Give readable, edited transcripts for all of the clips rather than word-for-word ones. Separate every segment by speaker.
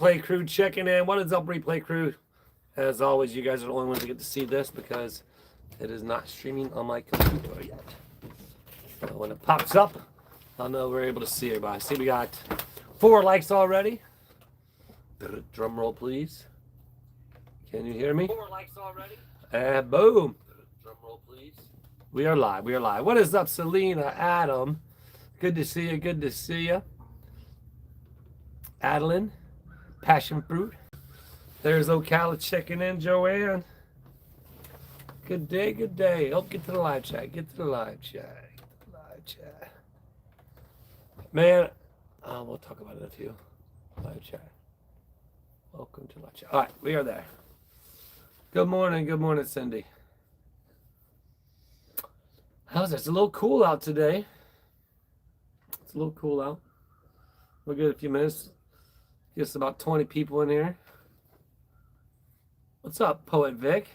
Speaker 1: replay crew checking in. What is up, replay crew? As always, you guys are the only ones that get to see this because it is not streaming on my computer yet. So when it pops up, I'll know we're able to see everybody. See, we got 4 likes already. Drum roll, please. Can you hear me? 4 likes already. And boom. Drum roll, please. We are live. We are live. What is up, Selena, Adam? Good to see you. Good to see you. Adeline, Passion Fruit. There's Ocala checking in, Joanne. Good day, good day. Oh, get to the live chat. Get to the live chat. Get to the live chat. Man, we'll talk about it in a few. Live chat. Welcome to live chat. All right, we are there. Good morning, Cindy. How's it? It's a little cool out today. It's a little cool out. We'll get a few minutes. Just about 20 people in here. What's up, Poet Vic?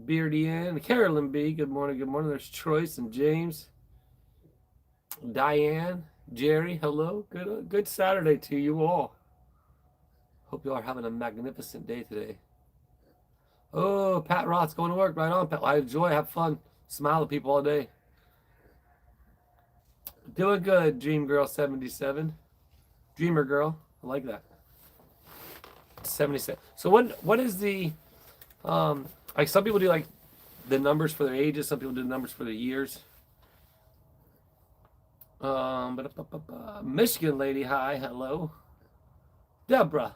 Speaker 1: Beardy Ann, Carolyn B. Good morning, good morning. There's Troyce and James. Diane, Jerry, hello. Good Saturday to you all. Hope you are having a magnificent day today. Oh, Pat Roth's going to work. Right on, Pat. I enjoy, have fun, smile at people all day. Doing good, Dream Girl 77. Dreamer Girl, I like that. 77. So what is the like some people do like the numbers for their ages, some people do the numbers for their years. Michigan lady, hi, hello. Deborah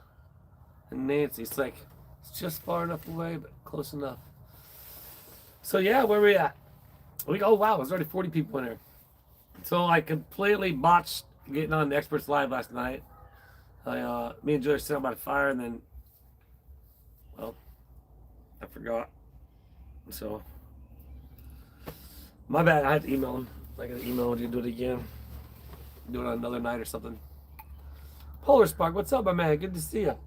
Speaker 1: and Nancy. It's like it's just far enough away, but close enough. So yeah, where we at? Oh wow, there's already 40 people in here. So I completely botched getting on the Experts Live last night. Me and Joy sat by the fire, and then, well, I forgot. So, my bad. I had to email him. I got to email him to do it again. Do it on another night or something. Polar Spark, what's up, my man? Good to see you.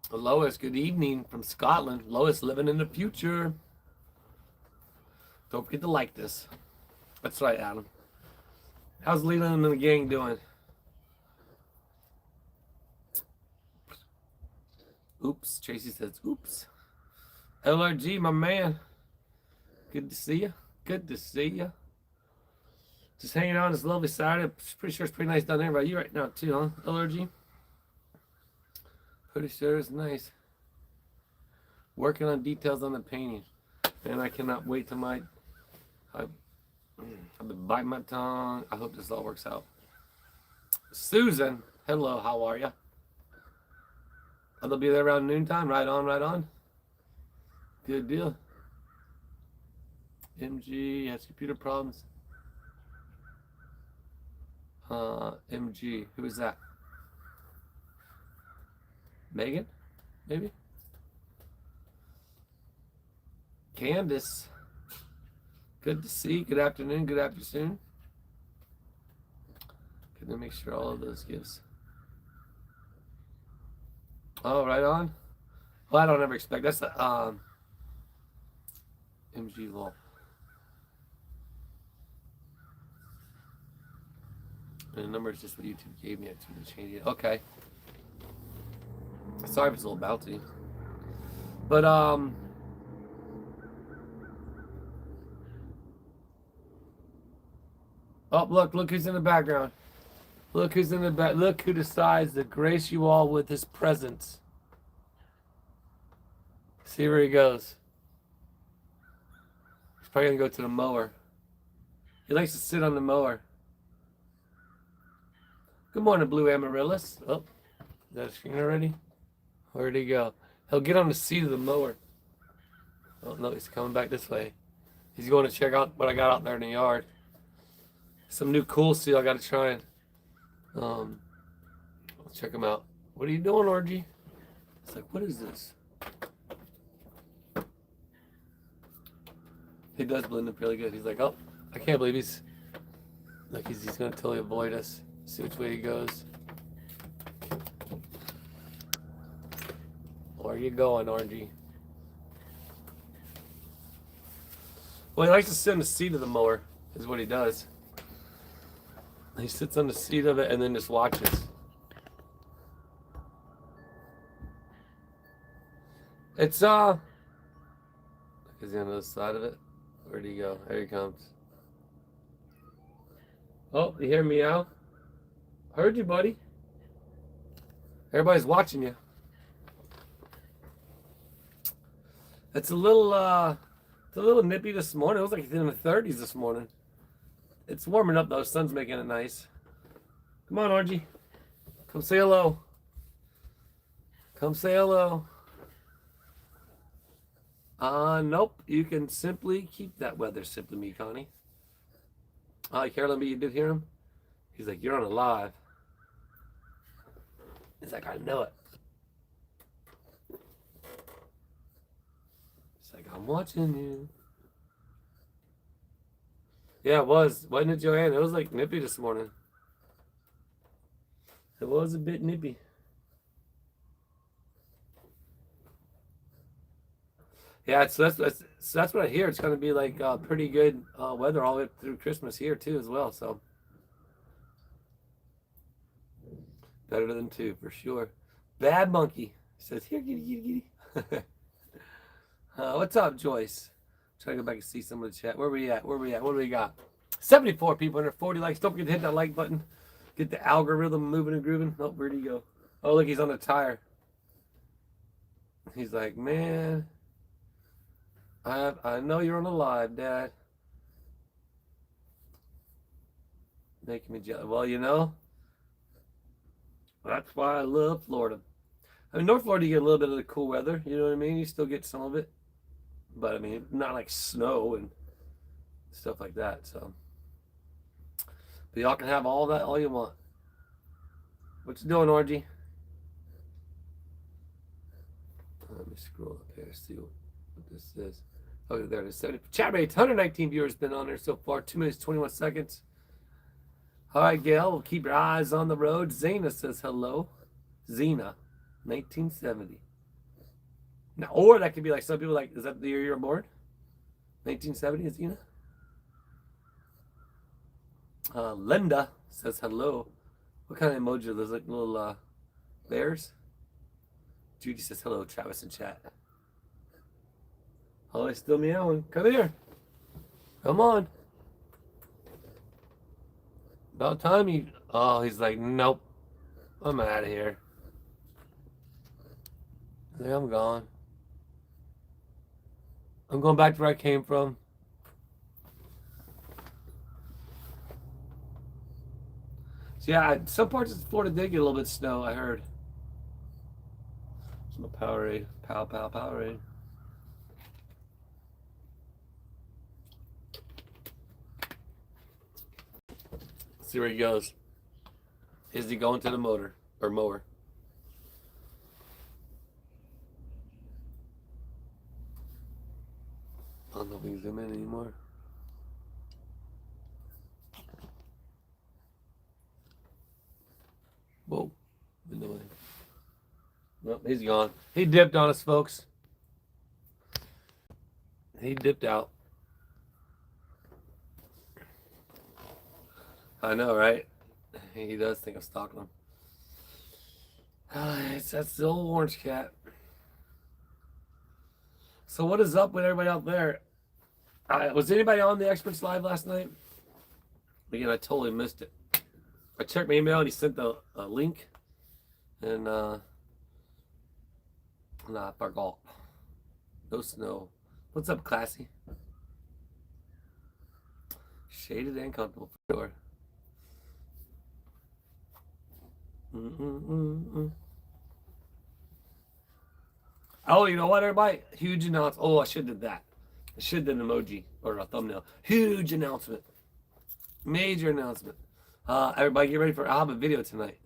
Speaker 1: Lois, good evening from Scotland. Lois living in the future. Don't forget to like this. That's right, Adam. How's Leland and the gang doing? Oops. Tracy says, oops. LRG, my man. Good to see you. Good to see you. Just hanging out on this lovely Saturday. Pretty sure it's pretty nice down there by you right now, too, huh? LRG? Pretty sure it's nice. Working on details on the painting. And I cannot wait till I've been biting my tongue. I hope this all works out. Susan, hello, how are you? They'll be there around noontime. Right on, right on. Good deal. MG has computer problems. MG, who is that? Megan, maybe? Candace. Good to see. Good afternoon. Good afternoon. Good to make sure all of those gifts. Oh, right on. Well, I don't ever expect. That's the MG Law. And the number is just what YouTube gave me. I just change it. Okay. Sorry if it's a little bouncy. But oh, look who's in the background. Look who's in the back. Look who decides to grace you all with his presence. See where he goes. He's probably going to go to the mower. He likes to sit on the mower. Good morning, Blue Amaryllis. Oh, is that a screen already? Where'd he go? He'll get on the seat of the mower. Oh, no, he's coming back this way. He's going to check out what I got out there in the yard. Some new cool seal I got to try and let's check them out. What are you doing, RG? It's like, what is this? He does blend up really good. He's like, oh, I can't believe he's like he's gonna totally avoid us. See which way he goes. Where are you going, RG? Well, he likes to sit in the seat of the mower, is what he does. He sits on the seat of it and then just watches. It's look, is he on the other side of it? Where'd he go? There he comes. Oh, you hear me out? Heard you, buddy. Everybody's watching you. It's a little nippy this morning. It was like in the 30s this morning. It's warming up though. Sun's making it nice. Come on, Orgy. Come say hello. Come say hello. Nope. You can simply keep that weather. Simply me, Connie. Carolyn B, you did hear him? He's like, you're on a live. He's like, I know it. He's like, I'm watching you. Yeah, it was. Wasn't it, Joanne? It was like nippy this morning. It was a bit nippy. Yeah, so that's what I hear. It's going to be like pretty good weather all the way through Christmas here too as well. So better than two for sure. Bad Monkey says, here, giddy. What's up, Joyce? Try to go back and see some of the chat. Where we at? What do we got? 74 people under 40 likes. Don't forget to hit that like button. Get the algorithm moving and grooving. Oh, where'd he go? Oh, look, he's on the tire. He's like, man, I know you're on the live, Dad. Making me jealous. Well, you know, that's why I love Florida. I mean, North Florida, you get a little bit of the cool weather. You know what I mean? You still get some of it. But, I mean, not like snow and stuff like that. So, but y'all can have all that all you want. What you doing, Orgy? Let me scroll up here, see what this is. Oh, there it is. 70. Chat rate, 119 viewers been on there so far. 2 minutes, 21 seconds. All right, Gail, we'll keep your eyes on the road. Zena says hello. Zena, 1970. Now, or that could be like some people like, is that the year you're born? 1970, Zena? Linda says hello. What kind of emoji are those? Like little bears? Judy says hello, Travis in chat. Oh, it's still meowing. Come here. Come on. About time you... Oh, he's like, nope. I'm out of here. Like, I'm gone. I'm going back to where I came from. So yeah, some parts of Florida did get a little bit of snow, I heard. It's my Powerade. Powerade. See where he goes. Is he going to the motor or mower? I don't know if we can zoom in anymore. Whoa. Nope, he's gone. He dipped on us, folks. He dipped out. I know, right? He does think I'm stalking him. That's the old orange cat. So what is up with everybody out there? Was anybody on the Experts Live last night? Again, I totally missed it. I checked my email and he sent the link. And, nah, I forgot. No snow. What's up, Classy? Shaded and comfortable for sure. Oh, you know what, everybody? Huge announcement. Oh, I should have did that. I should have done an emoji or a thumbnail. Huge announcement. Major announcement. Everybody get ready for I'll have a video tonight.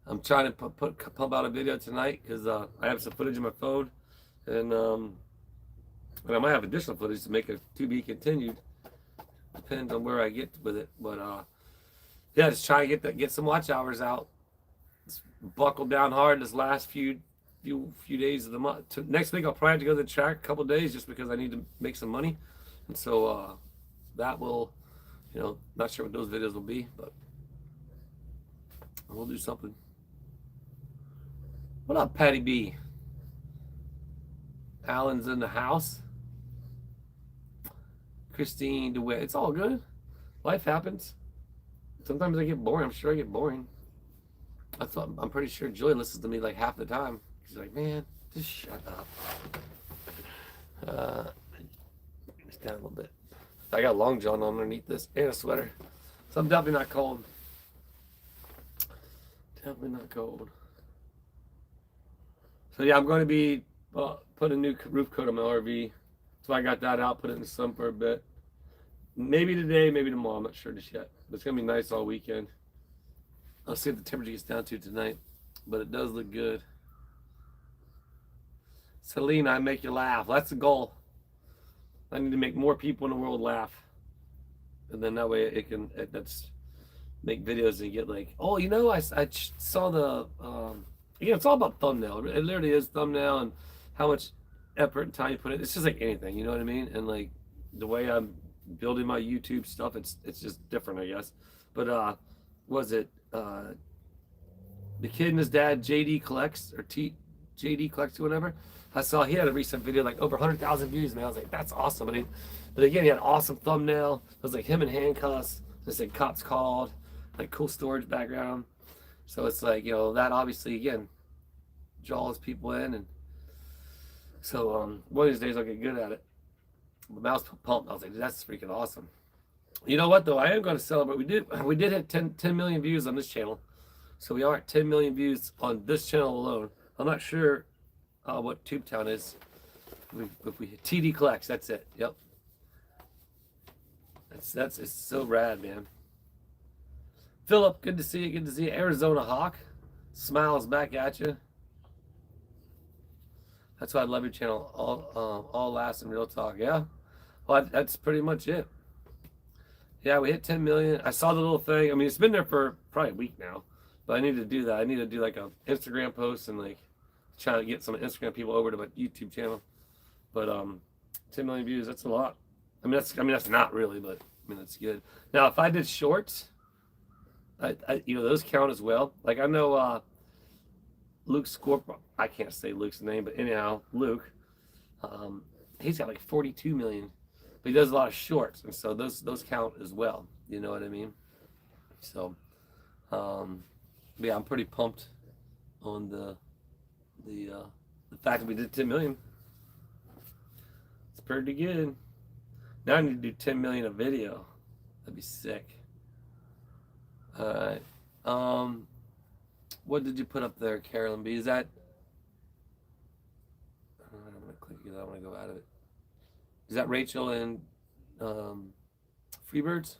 Speaker 1: I'm trying to pump out a video tonight because I have some footage on my phone. And I might have additional footage to make it to be continued. Depends on where I get with it. But yeah, just try to get some watch hours out. Just buckle down hard this last few days of the month. Next week I'll probably have to go to the track a couple days just because I need to make some money. And so that will, not sure what those videos will be, but We'll do something. What up, Patty B? Alan's in the house. Christine DeWitt. It's all good. Life happens. Sometimes I get boring. I'm sure I get boring. I'm pretty sure Julie listens to me like half the time. She's like, man, just shut up. Just down a little bit. I got long john underneath this and a sweater. So I'm definitely not cold. Definitely not cold. So yeah, I'm going to be put a new roof coat on my RV. So I got that out, put it in the sun for a bit. Maybe today, maybe tomorrow. I'm not sure just yet. But it's going to be nice all weekend. I'll see what the temperature gets down to tonight. But it does look good. Selena, I make you laugh. That's the goal. I need to make more people in the world laugh. And then that way it can, that's make videos and get like, oh, you know, I saw the, again, it's all about thumbnail. It literally is thumbnail and how much effort and time you put in. It's just like anything, you know what I mean? And like the way I'm building my YouTube stuff, it's just different, I guess. But was it the kid and his dad, JD Collects, or JD Collects or whatever? I saw he had a recent video like over 100,000 views, man. I was like, that's awesome. But again, he had an awesome thumbnail. It was like him in handcuffs. It said cops called, like cool storage background. So it's like, you know, that obviously again draws people in, and so one of these days I'll get good at it. But I was pumped. I was like, that's freaking awesome. You know what though? I am going to celebrate. We did hit 10 million views on this channel. So we are at 10 million views on this channel alone. I'm not sure what Tubetown is. If we TD Collects, that's it. Yep. It's so rad, man. Philip, good to see you. Good to see you. Arizona Hawk smiles back at you. That's why I love your channel. All laughs and real talk. Yeah. Well, that's pretty much it. Yeah, we hit 10 million. I saw the little thing. I mean, it's been there for probably a week now, but I need to do that. I need to do like a Instagram post and like try to get some Instagram people over to my YouTube channel. But 10 million views, that's a lot. I mean, that's not really, but I mean, that's good. Now, if I did shorts, you know, those count as well. Like I know Luke Scorp, I can't say Luke's name, but anyhow, Luke, he's got like 42 million, but he does a lot of shorts, and so those count as well. You know what I mean? So, yeah, I'm pretty pumped on the fact that we did 10 million. It's pretty good. Now I need to do 10 million a video. That'd be sick. All right. What did you put up there, Carolyn B? Is that? I'm gonna click it. I want to go out of it. Is that Rachel and Freebirds?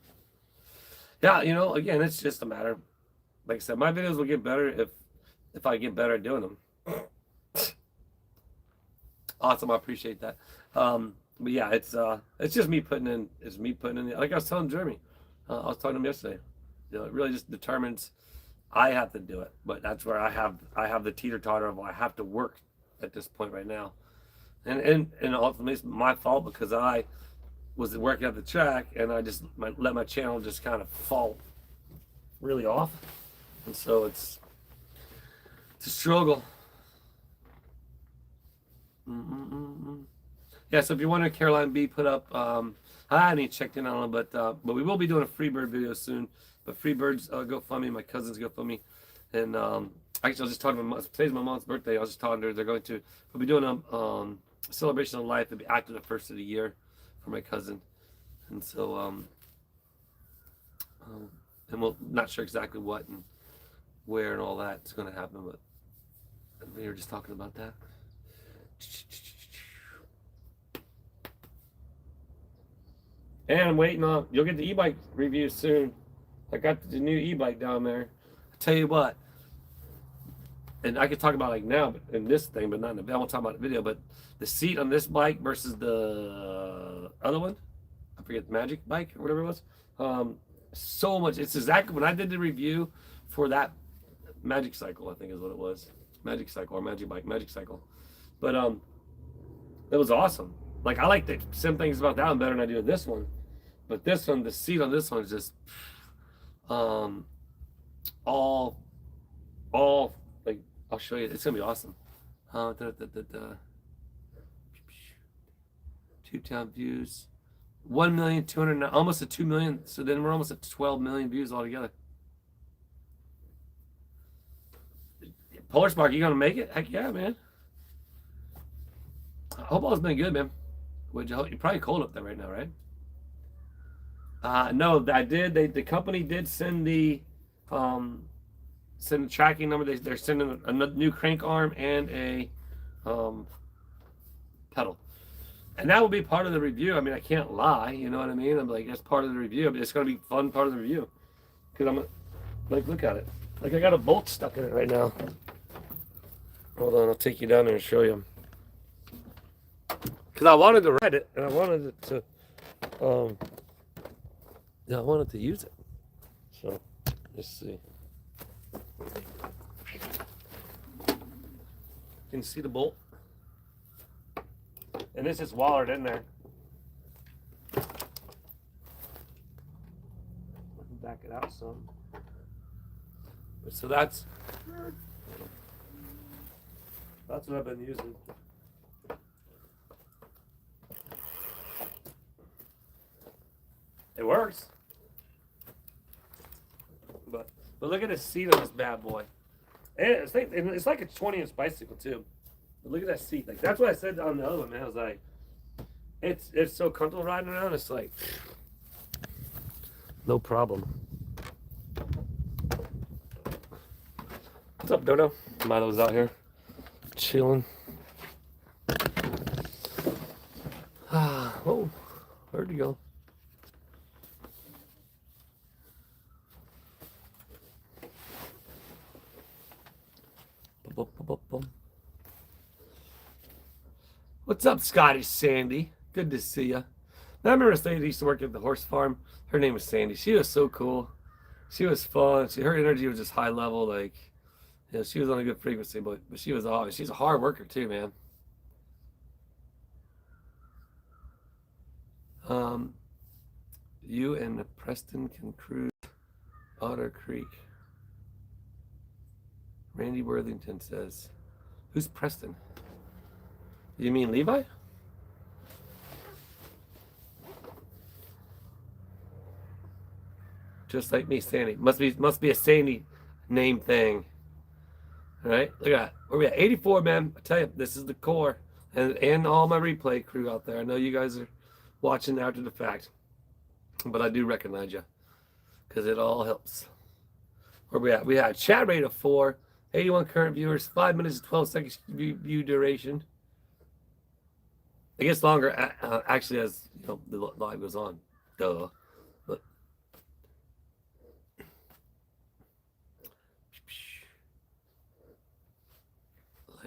Speaker 1: Yeah, you know, again, it's just a matter. Like I said, my videos will get better if I get better at doing them. Awesome, I appreciate that. But yeah, it's just me putting in. It's me putting in. Like I was telling Jeremy, I was talking to him yesterday. You know, it really just determines. I have to do it, but that's where I have the teeter-totter of I have to work at this point right now, and ultimately it's my fault because I was working at the track and I just let my channel just kind of fall really off, and so it's a struggle. Yeah, so if you're wondering, Caroline B put up. I haven't checked in on it, but we will be doing a Freebird video soon. But Freebirds GoFundMe, my cousin's GoFundMe, and actually I was just talking about today's my mom's birthday. I was just talking to her we'll be doing a celebration of life. It'll be after the first of the year for my cousin, and so and we're not sure exactly what and where and all that's going to happen, but we were just talking about that. And I'm waiting on, you'll get the e-bike review soon. I got the new e-bike down there. I tell you what, and I could talk about like now in this thing, but not in the, I won't talk about the video, but the seat on this bike versus the other one, I forget, the Magic bike or whatever it was, so much. It's exactly, when I did the review for that Magic Cycle, I think is what it was. Magic Cycle or Magic Bike, Magic Cycle. But it was awesome. Like I like the some things about that one better than I do with this one. But this one, the seat on this one is just all all like I'll show you. It's gonna be awesome. Tube Town views, 1,200,000, almost at 2 million. So then we're almost at 12 million views altogether. Polar Spark, you gonna make it? Heck yeah, man. Hope all's been good, man. Would you hope? You're probably cold up there right now, right? No, I did. The company did send the tracking number. They're sending a new crank arm and a pedal, and that will be part of the review. I mean, I can't lie. You know what I mean? I'm like, that's part of the review. But it's gonna be fun part of the review because I'm like, look at it. Like I got a bolt stuck in it right now. Hold on, I'll take you down there and show you. Because I wanted to ride it, and I wanted it to, I wanted to use it. So, let's see. You can see the bolt. And this is wallered in there. Back it out some. So that's what I've been using. It works. But look at the seat on this bad boy. And it's like a 20-inch bicycle too. But look at that seat. Like that's what I said on the other one, man. I was like, it's so comfortable riding around. It's like no problem. What's up, Dodo? Milo's out here chilling. Oh, where'd he go? What's up, Scottish Sandy? Good to see you. I remember a lady used to work at the horse farm. Her name was Sandy. She was so cool. She was fun. Her energy was just high level. Like, you know, she was on a good frequency, but she was always. She's a hard worker too, man. You and Preston can cruise Otter Creek. Randy Worthington says, "Who's Preston? You mean Levi?" Just like me, Sandy. Must be a Sandy name thing. All right, look at that. Where we at? 84, man. I tell you, this is the core, and all my replay crew out there. I know you guys are watching after the fact, but I do recognize you because it all helps. Where we at? We had chat rate of 4, 81 current viewers, 5 minutes and 12 seconds view duration. It gets longer actually as you know the live goes on. Duh. But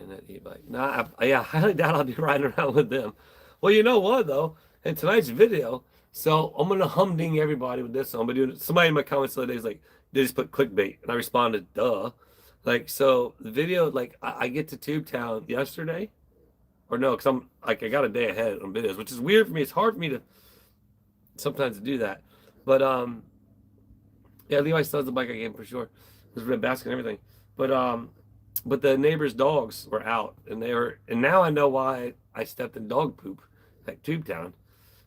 Speaker 1: that e-bike. Nah, yeah, I highly doubt I'll be riding around with them. Well, you know what though? In tonight's video, so I'm gonna humding everybody with this. I'm gonna do. Somebody in my comments the other day is like, they just put clickbait, and I responded, duh. Like, so the video, like, I get to Tube Town yesterday, or no, because I'm like I got a day ahead on videos, which is weird for me. It's hard for me to sometimes to do that, but yeah, Levi still has the bike I gave him for sure. There's red basket and everything, but the neighbors' dogs were out, and now I know why I stepped in dog poop at Tube Town,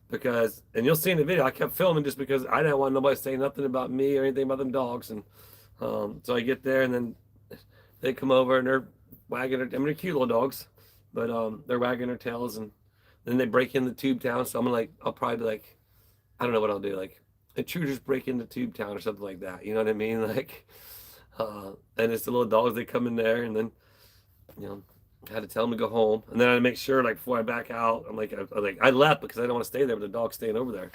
Speaker 1: because, and you'll see in the video, I kept filming just because I didn't want nobody saying nothing about me or anything about them dogs, and so I get there, and then they come over and they're wagging their, I mean, they're cute little dogs, but they're wagging their tails, and then they break into Tube Town, so I'm like, I'll probably be like, I don't know what I'll do, like intruders break into Tube Town or something like that, you know what I mean, like. And it's the little dogs that come in there, and then, you know, I had to tell them to go home, and then I had to make sure, like, before I back out, I'm like, I left because I don't want to stay there, but the dog's staying over there,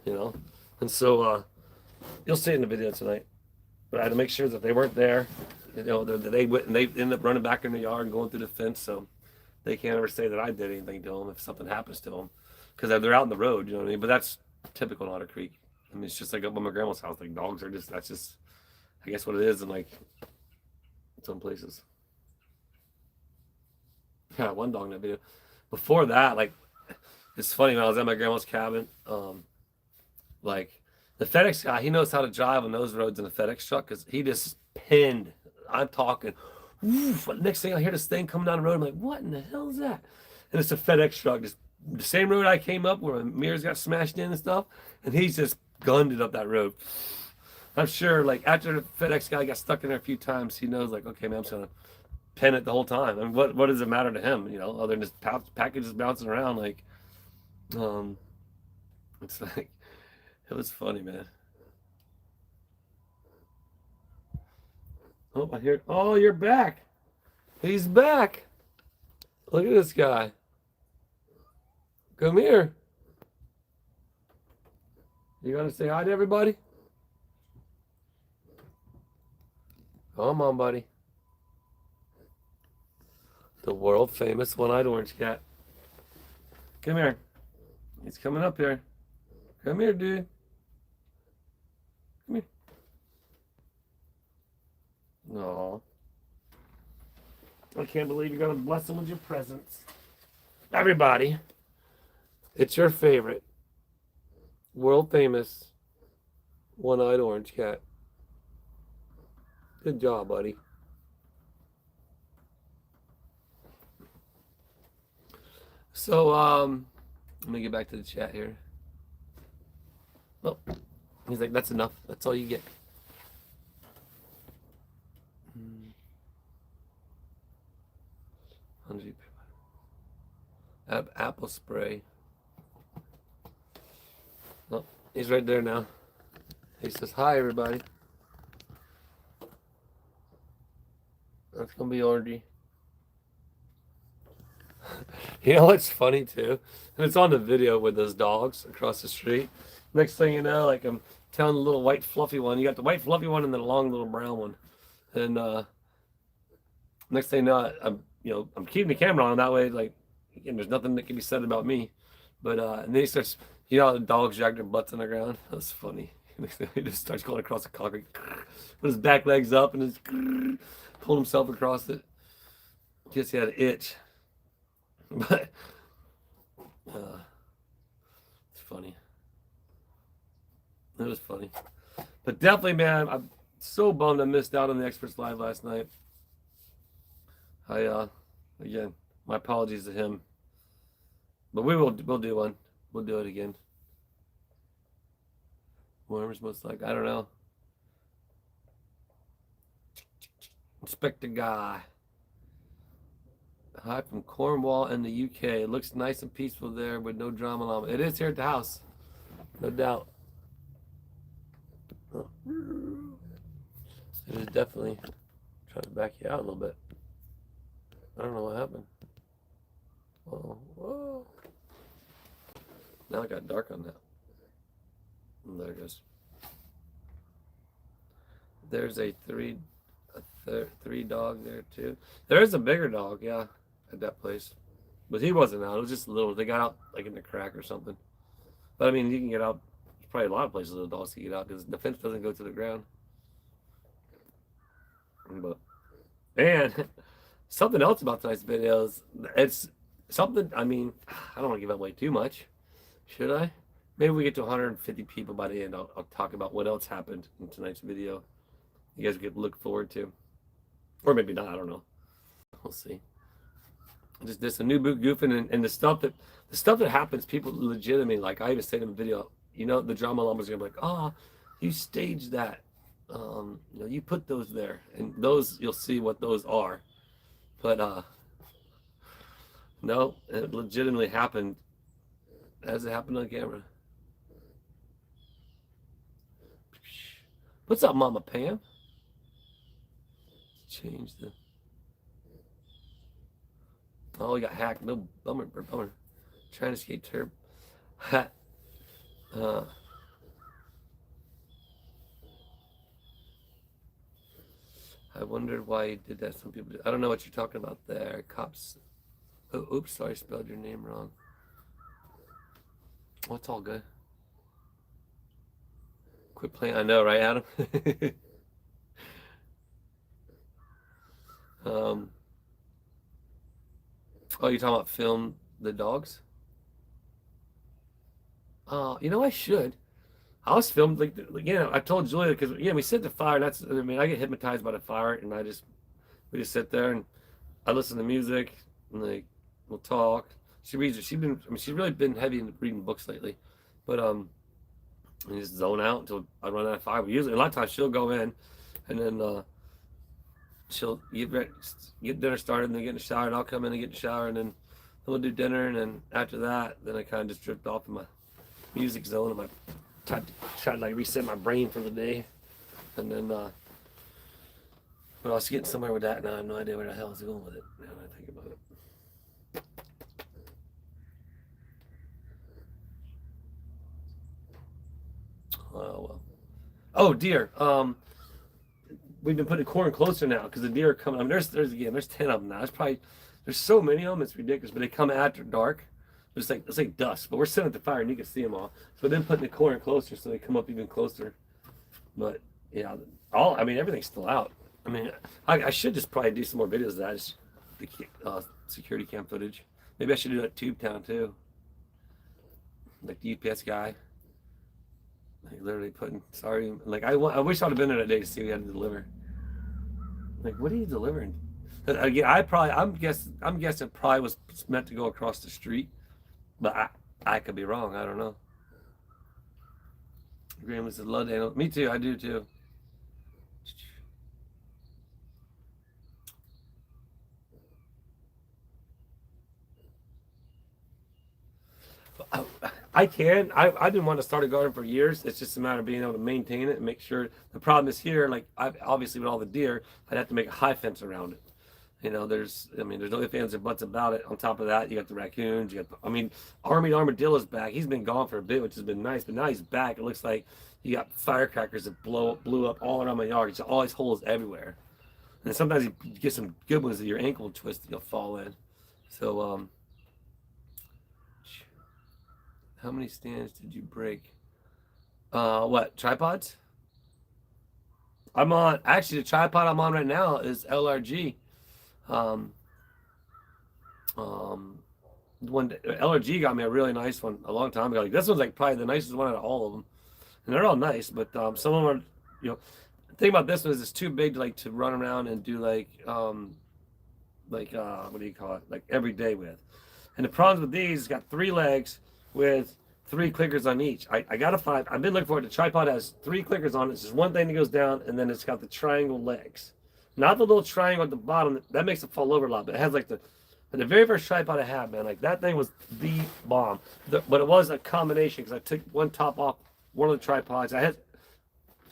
Speaker 1: you know, and so you'll see it in the video tonight. But I had to make sure that they weren't there, you know, that they went and they ended up running back in the yard and going through the fence, so they can't ever say that I did anything to them if something happens to them, because they're out in the road, you know what I mean. But that's typical in Otter Creek. I mean, it's just like up by my grandma's house, like dogs are just, that's just, I guess what it is in like some places. Yeah, one dog in that video. Before that, like, it's funny, when I was at my grandma's cabin, like the FedEx guy, he knows how to drive on those roads in a FedEx truck, because he just pinned I'm talking. Woof, next thing I hear this thing coming down the road. I'm like, what in the hell is that? And it's a FedEx truck. Just the same road I came up where my mirrors got smashed in and stuff. And he's just gunned it up that road. I'm sure, like, after the FedEx guy got stuck in there a few times, he knows, like, okay, man, I'm just going to pen it the whole time. I mean, what does it matter to him, you know, other than just packages bouncing around? Like, it's like, it was funny, man. Oh, I hear, oh, you're back. He's back. Look at this guy. Come here. You gonna say hi to everybody? Come on, buddy. The world famous one-eyed orange cat. Come here. He's coming up here. Come here, dude. Come here. Aw. I can't believe you're gonna bless him with your presents. Everybody, it's your favorite, world famous, one-eyed orange cat. Good job, buddy. So, let me get back to the chat here. Oh, he's like, that's enough. That's all you get. Apple spray. Oh, he's right there now. He says, hi, everybody. That's going to be orangey. You know what's funny, too? And it's on the video with those dogs across the street. Next thing you know, like, I'm telling the little white fluffy one. You got the white fluffy one and the long little brown one. And next thing you know, I'm keeping the camera on that way, like, and there's nothing that can be said about me. But and then he starts, you know, the dogs drag their butts on the ground. That's funny. He just starts going across the concrete, put his back legs up and just pulled himself across it. Guess he had an itch. But it's funny. It was funny. But definitely, man, I'm so bummed I missed out on the Experts Live last night. Again, my apologies to him. But we'll do one. We'll do it again. Worms most like, I don't know. Inspector Guy. Hi from Cornwall in the UK. It looks nice and peaceful there with no drama llama. It is here at the house. No doubt. Oh. It is definitely trying to back you out a little bit. I don't know what happened. Whoa, whoa. Now it got dark on that. And there it goes. There's a three dog there too. There is a bigger dog, yeah, at that place. But he wasn't out. It was just a little. They got out like in the crack or something. But I mean, you can get out. There's probably a lot of places the dogs can get out because the fence doesn't go to the ground. But and something else about tonight's video is it's something. I mean, I don't want to give away too much, should I? Maybe we get to 150 people by the end. I'll talk about what else happened in tonight's video. You guys could look forward to, or maybe not. I don't know. We'll see. Just this a new boot goofing and the stuff that happens. People legitimately like. I even said in the video, you know, the drama llamas are gonna be like, oh, you staged that. You know, you put those there, and those you'll see what those are. But no, it legitimately happened as it happened on camera. What's up, Mama Pam? Change the. Oh, we got hacked. No bummer. Trying to escape turb. I wondered why he did that. Some people did. I don't know what you're talking about there. Cops. Oh, oops, sorry, I spelled your name wrong. Oh, it's all good. Quit playing. I know, right, Adam? Oh, you're talking about film the dogs? You know, I should. I was filmed like again. I told Julia because we sit at the fire. And I mean, I get hypnotized by the fire, and we just sit there and I listen to music and like we'll talk. She reads. She's really been heavy in reading books lately, but I just zone out until I run out of fire. But usually, a lot of times she'll go in, and then she'll get dinner started, and then get in the shower, and I'll come in and get in the shower, and then we'll do dinner, and then after that, then I kind of just drift off in my music zone, and try to like reset my brain for the day, and then but I was getting somewhere with that, and I have no idea where the hell I was going with it. Now that I think about it. Oh well. Oh deer. We've been putting corn closer now because the deer are coming. I mean, there's 10 of them now. There's so many of them. It's ridiculous. But they come after dark. It's like dusk. But we're sitting at the fire and you can see them all. So then putting the corn closer so they come up even closer. But yeah, I mean everything's still out. I mean, I should just probably do some more videos of that. Just the security cam footage. Maybe I should do that Tube Town too. Like the UPS guy. Like literally putting sorry. Like I wish I'd have been there that day to see what he had to deliver. Like what are you delivering? Again, I'm guessing it probably was meant to go across the street, but I could be wrong. I don't know. Graham said, "Love Daniel." Me too. I do too. I can. I didn't want to start a garden for years. It's just a matter of being able to maintain it and make sure. The problem is here, like obviously with all the deer, I'd have to make a high fence around it. You know, there's no ifs, ands, or buts about it. On top of that, you got the raccoons. Army Armadillo's back. He's been gone for a bit, which has been nice, but now he's back. It looks like you got firecrackers that blew up all around my yard. It's always holes everywhere. And sometimes you get some good ones that your ankle twist, you'll fall in. So, how many stands did you break? What, tripods? Actually, the tripod I'm on right now is LRG. Um, One LRG got me a really nice one a long time ago. Like this one's like probably the nicest one out of all of them, and they're all nice. But some of them are, the thing about this one is it's too big to run around and do what do you call it? Like every day with. And the problems with these, it's got 3 legs with 3 clickers on each. I got a 5. I've been looking for it. The tripod has 3 clickers on it. It's just one thing that goes down, and then it's got the triangle legs. Not the little triangle at the bottom. That makes it fall over a lot. But it has like the very first tripod I had, man. Like that thing was the bomb. But it was a combination because I took one top off one of the tripods. I had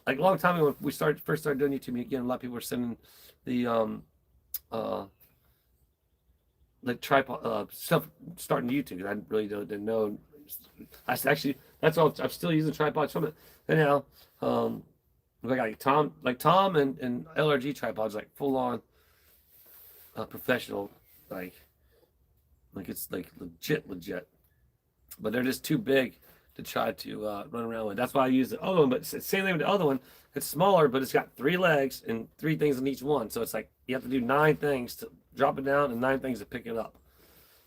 Speaker 1: like a long time ago when we first started doing YouTube. Again, a lot of people were sending the like tripod stuff starting YouTube. I really didn't know. That's all. I'm still using tripods from it. Anyhow, like Tom and LRG tripods, like full on professional, like it's like legit. But they're just too big to try to run around with. That's why I use the other one. But it's the same thing with the other one. It's smaller, but it's got 3 legs and 3 things in each one. So it's like you have to do 9 things to drop it down and 9 things to pick it up.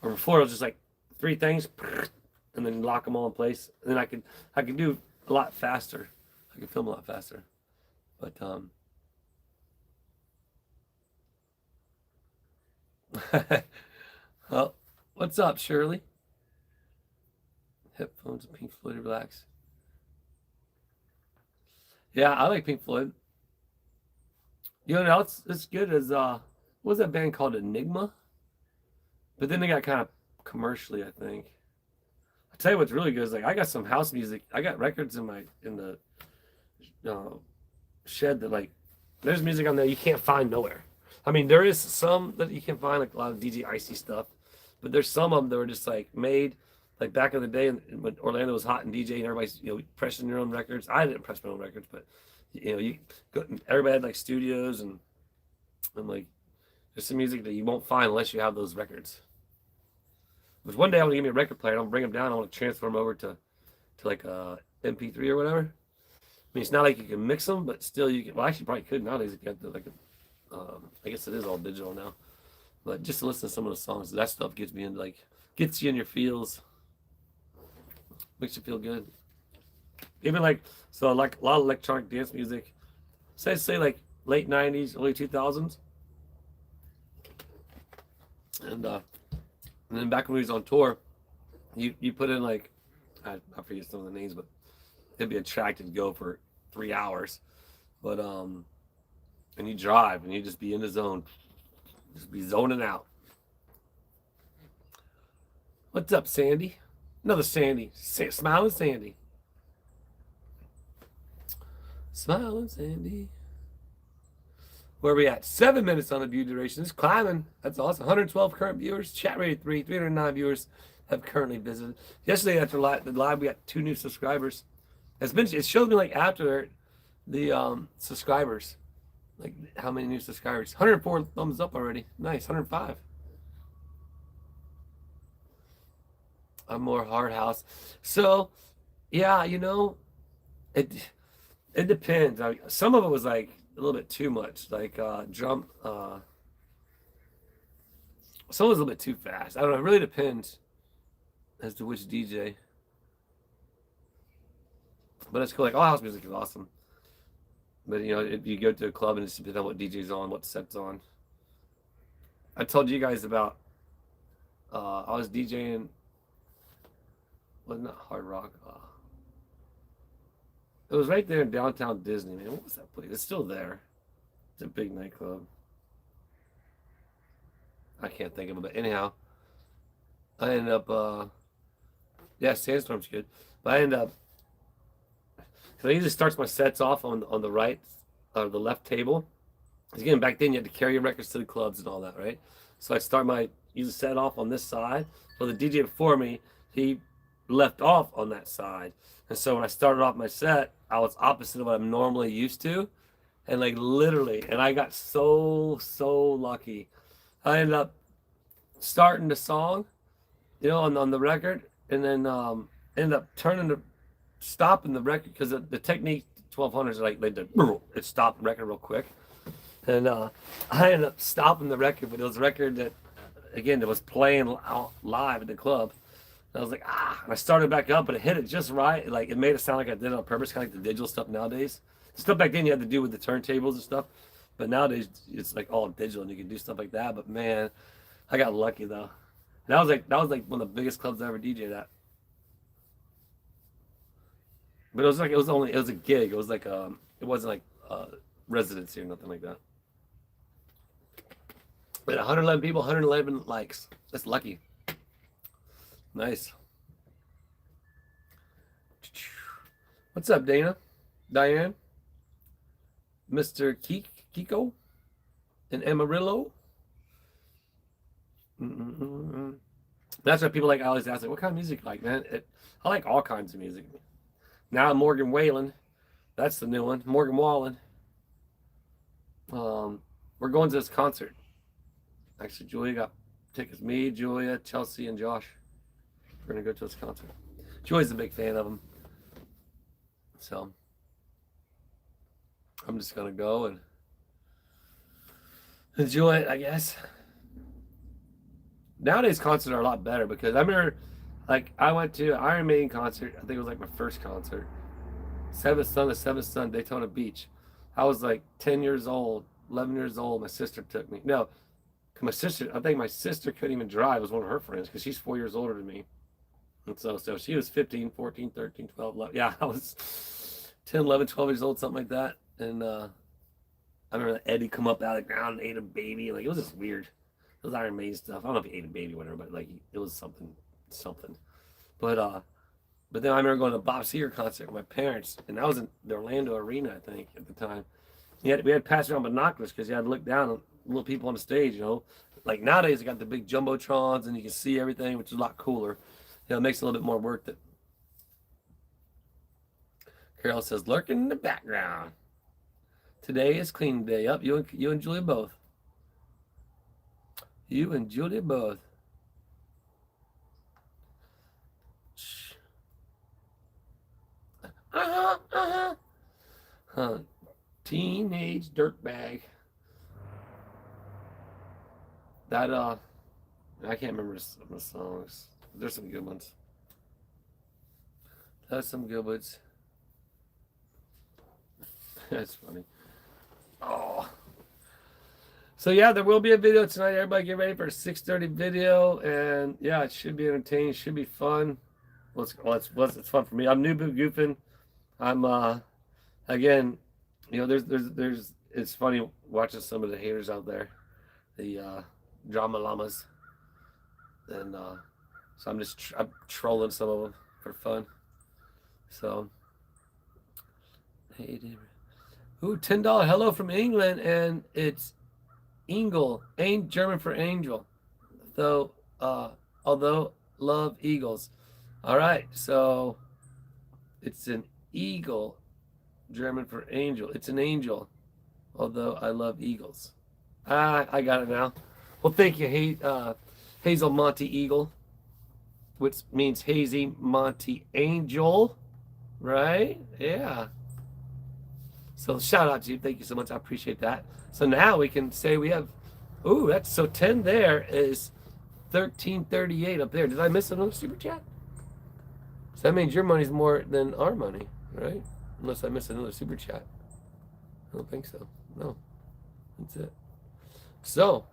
Speaker 1: Or before it was just like 3 things and then lock them all in place. And then I can do a lot faster. I can film a lot faster. But well, what's up, Shirley? Headphones and Pink Floyd to relax. Yeah, I like Pink Floyd. You know it's good as what was that band called, Enigma? But then they got kind of commercially, I think. I tell you what's really good is like I got some house music. I got records in the shed that like there's music on there you can't find nowhere. I mean, there is some that you can find, like a lot of DJ Icy stuff, but there's some of them that were just like made like back in the day when Orlando was hot and DJ and everybody's pressing their own records. I didn't press my own records, but everybody had like studios and like there's some music that you won't find unless you have those records. But one day I want to give me a record player. I don't bring them down. I want to transfer them over to like a MP3 or whatever. I mean, it's not like you can mix them, but still you can. Well, actually, probably could nowadays. If you got I guess it is all digital now. But just to listen to some of the songs, that stuff gets me in gets you in your feels, makes you feel good. Even like so, like a lot of electronic dance music. Say like late '90s, early 2000s, and then back when we was on tour, you put in like I forget some of the names, but it'd be a track to go for 3 hours, but and you drive and you just be in the zone, just be zoning out. What's up, Sandy? Another Sandy. Smiling Sandy. Smiling Sandy. Where are we at? 7 minutes on the view duration. It's climbing. That's awesome. 112 current viewers. Chat rate 309 viewers have currently visited. Yesterday after the live, we got 2 new subscribers. It showed me like after the subscribers, like how many new subscribers. 104 thumbs up already. Nice. 105. I'm more hard house. So, yeah, it depends. Some of it was like a little bit too much, like drum. Some was a little bit too fast. I don't know. It really depends as to which DJ. But it's cool. Like all house music is awesome. But if you go to a club and it's depends on what DJ's on, what set's on. I told you guys about. I was DJing. Wasn't that Hard Rock? It was right there in downtown Disney, man. What was that place? It's still there. It's a big nightclub. I can't think of it, but anyhow, I ended up, yeah, Sandstorm's good. But I ended up, because I usually starts my sets off on the right, or the left table. Because again, back then you had to carry your records to the clubs and all that, right? So I start my usually set off on this side. Well, the DJ before me, he left off on that side. And so when I started off my set, I was opposite of what I'm normally used to. And like literally, and I got so lucky. I ended up starting the song, on the record, and then ended up stopping the record because the Technique 1200s like it stopped the record real quick. And I ended up stopping the record, but it was a record that, again, that was playing live at the club. I was like, and I started back up, but it hit it just right. Like, it made it sound like I did it on purpose, kind of like the digital stuff nowadays. The stuff back then you had to do with the turntables and stuff, but nowadays it's like all digital and you can do stuff like that. But man, I got lucky though. And that was like one of the biggest clubs I ever DJ'd at. But it was a gig. It was like it wasn't like residency or nothing like that. But 111 people, 111 likes. That's lucky. Nice. What's up, Dana? Diane? Mr. Kiko? And Amarillo? That's what people like. I always ask, like, what kind of music you like, man? I like all kinds of music. Now Morgan Wallen. That's the new one. Morgan Wallen. We're going to this concert. Actually, Julia got tickets. Me, Julia, Chelsea, and Josh. We're going to go to this concert. Julia's a big fan of him. So, I'm just going to go and enjoy it, I guess. Nowadays, concerts are a lot better because I remember, like, I went to an Iron Maiden concert. I think it was like my first concert. The Seventh Son, Daytona Beach. I was like 10 years old, 11 years old. My sister took me. No, I think my sister couldn't even drive. It was one of her friends because she's 4 years older than me. And so she was 15, 14, 13, 12, 11. Yeah, I was 10, 11, 12 years old, something like that. And I remember Eddie come up out of the ground and ate a baby. Like, it was just weird. It was Iron Maiden stuff. I don't know if he ate a baby or whatever, but like, it was something. But then I remember going to a Bob Seger concert with my parents, and that was in the Orlando Arena, I think, at the time. We had to pass around binoculars because you had to look down at little people on the stage, Like nowadays, they got the big jumbotrons, and you can see everything, which is a lot cooler. It makes it a little bit more worth it. Carol says, lurking in the background. Today is cleaning day. Up, you and Julia both. You and Julia both. Teenage dirtbag. That I can't remember some of the songs. There's some good ones. That's some good ones. That's funny. Oh. So yeah, there will be a video tonight. Everybody get ready for a 6:30 video, and yeah, it should be entertaining. Should be fun. Well, it's fun for me. I'm new goofing. I'm again, you know, there's. It's funny watching some of the haters out there, the drama llamas, and so I'm trolling some of them for fun. So, hey, ooh, $10 hello from England, and it's Engel, German for angel. Though, although love eagles. All right, so it's an eagle, German for angel. It's an angel, although I love eagles. I got it now. Well, thank you, Hazel Monty Eagle, which means Hazy Monty Angel, right? Yeah. So shout out to you. Thank you so much. I appreciate that. So now we can say we have, ooh, that's so 10 there is 1338 up there. Did I miss another super chat? So that means your money's more than our money, right? Unless I missed another super chat. I don't think so. No. That's it. So,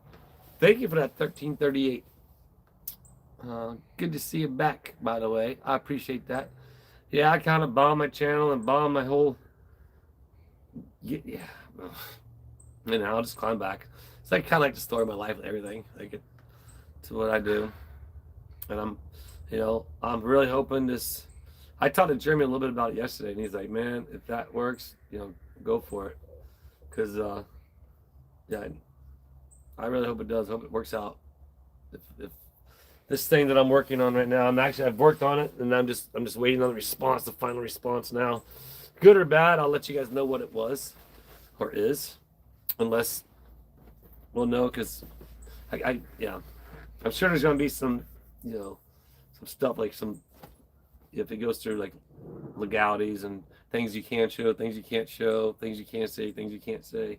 Speaker 1: thank you for that 1338. Good to see you back, by the way. I appreciate that. Yeah, I kind of bombed my channel and bombed my whole... Yeah. And now I'll just climb back. It's like kind of like the story of my life with everything. Like it's what I do. And I'm really hoping this... I talked to Jeremy a little bit about it yesterday, and he's like, man, if that works, go for it. Because, yeah, I really hope it does. I hope it works out. If this thing that I'm working on right now, I've worked on it, and I'm just waiting on the response, the final response now. Good or bad, I'll let you guys know what it was or is, unless we'll know, because I'm sure there's gonna be some, some stuff like if it goes through like legalities and things you can show, things you can't show, things you can't say, things you can't say.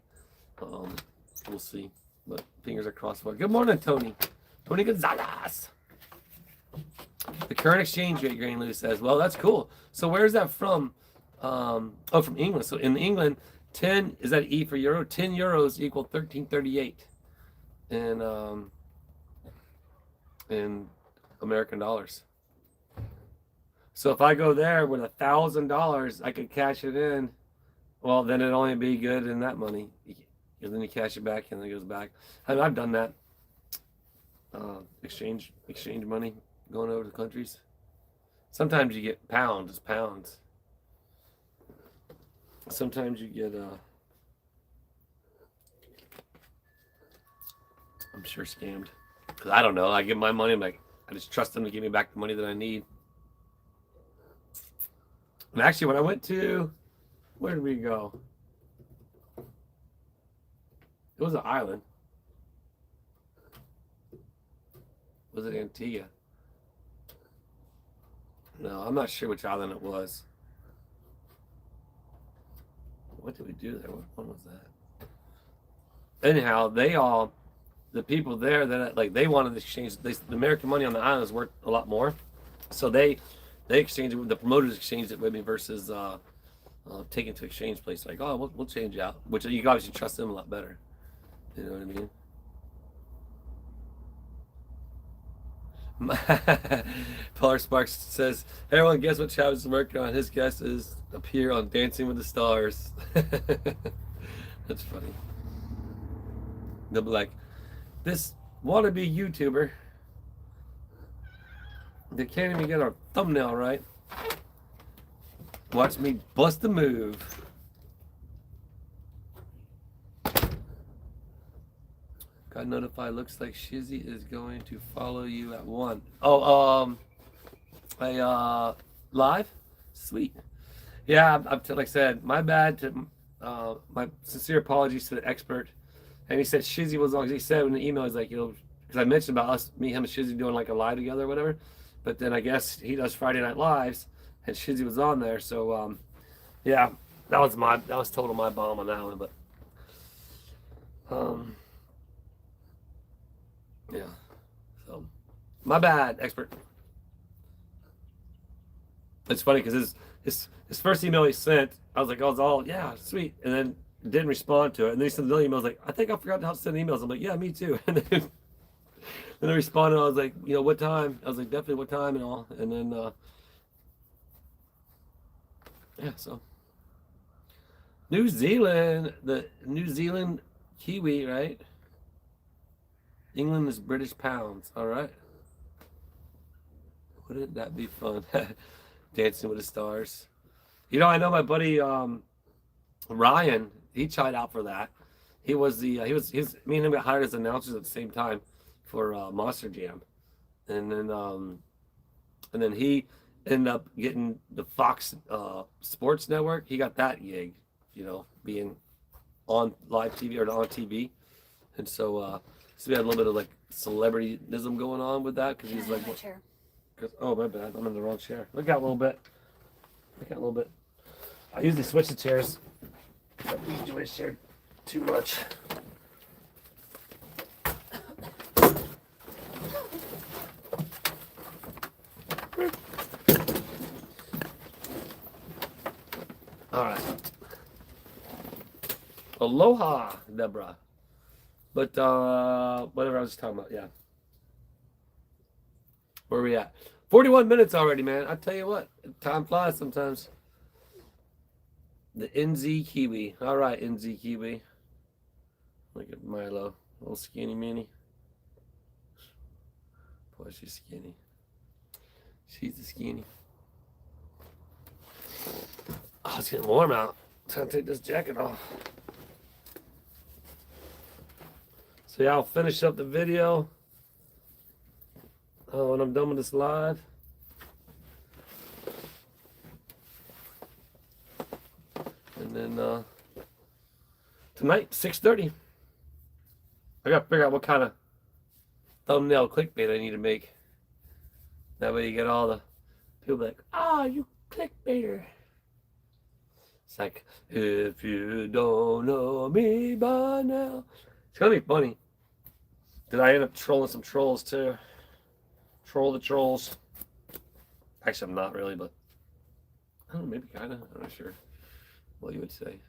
Speaker 1: We'll see, but fingers are crossed for it. Good morning, Tony Gonzalez. The current exchange rate, Grain Lou says. Well, that's cool. So where's that from? From England. So in England, 10 is that E for euro? 10 euros equal 1338 in American dollars. So if I go there with $1,000, I could cash it in. Well, then it'd only be good in that money. And then you cash it back, and then it goes back. I've done that. Exchange money going over to countries. Sometimes you get pounds. Sometimes you get I'm sure scammed. Because I don't know. I give my money, I just trust them to give me back the money that I need. And actually, when I went to, where did we go? It was an island. Was it Antigua? No, I'm not sure which island it was. What did we do there? What one was that? Anyhow, the people there that they wanted to exchange. The American money on the island is worth a lot more, so they exchanged it. The promoters exchanged it with me versus taking to exchange place. Like, oh, we'll change out, which you obviously trust them a lot better. You know what I mean? Polar Sparks says, hey, everyone, guess what Travis is working on? His guess is appear on Dancing with the Stars. That's funny. They'll be like, this wannabe YouTuber, they can't even get our thumbnail right. Watch me bust a move. Got notified. Looks like Shizzy is going to follow you at 1. Oh, live? Sweet. Yeah, like I said, my bad. My sincere apologies to the expert. And he said Shizzy was on. He said in the email, he's like, because I mentioned about him and Shizzy doing like a live together or whatever. But then I guess he does Friday Night Lives, and Shizzy was on there. So, yeah, that was total my bomb on that one. But, yeah, my bad, expert. It's funny because his first email he sent, I was all, yeah, sweet. And then didn't respond to it. And then he sent another email. I was like, I think I forgot how to send emails. I'm like, yeah, me too. And then I responded. I was like, what time? I was like, definitely what time and all. And then, yeah, so. New Zealand, the New Zealand Kiwi, right? England is British pounds. All right. Wouldn't that be fun? Dancing with the Stars. I know my buddy Ryan. He tried out for that. He was me and him got hired as announcers at the same time for Monster Jam, and then he ended up getting the Fox Sports Network. He got that gig, being on live TV or on TV, and so we had a little bit of like celebrityism going on with that because he's like, oh my bad, I'm in the wrong chair. Look out a little bit. I usually switch the chairs. I usually my chair too much. All right. Aloha, Deborah. But whatever I was talking about, yeah. Where are we at? 41 minutes already, man. I tell you what, time flies sometimes. The NZ Kiwi. All right, NZ Kiwi. Look at Milo. Little skinny mini. Boy, she's skinny. She's a skinny. Oh, it's getting warm out. Time to take this jacket off. So yeah, I'll finish up the video when I'm done with this live. And then tonight, 6:30. I gotta figure out what kind of thumbnail clickbait I need to make. That way you get all the people like, you clickbaiter. It's like, if you don't know me by now. It's gonna be funny. Did I end up trolling some trolls too? Troll the trolls. Actually, I'm not really, but I don't know, maybe kind of. I'm not sure what you would say.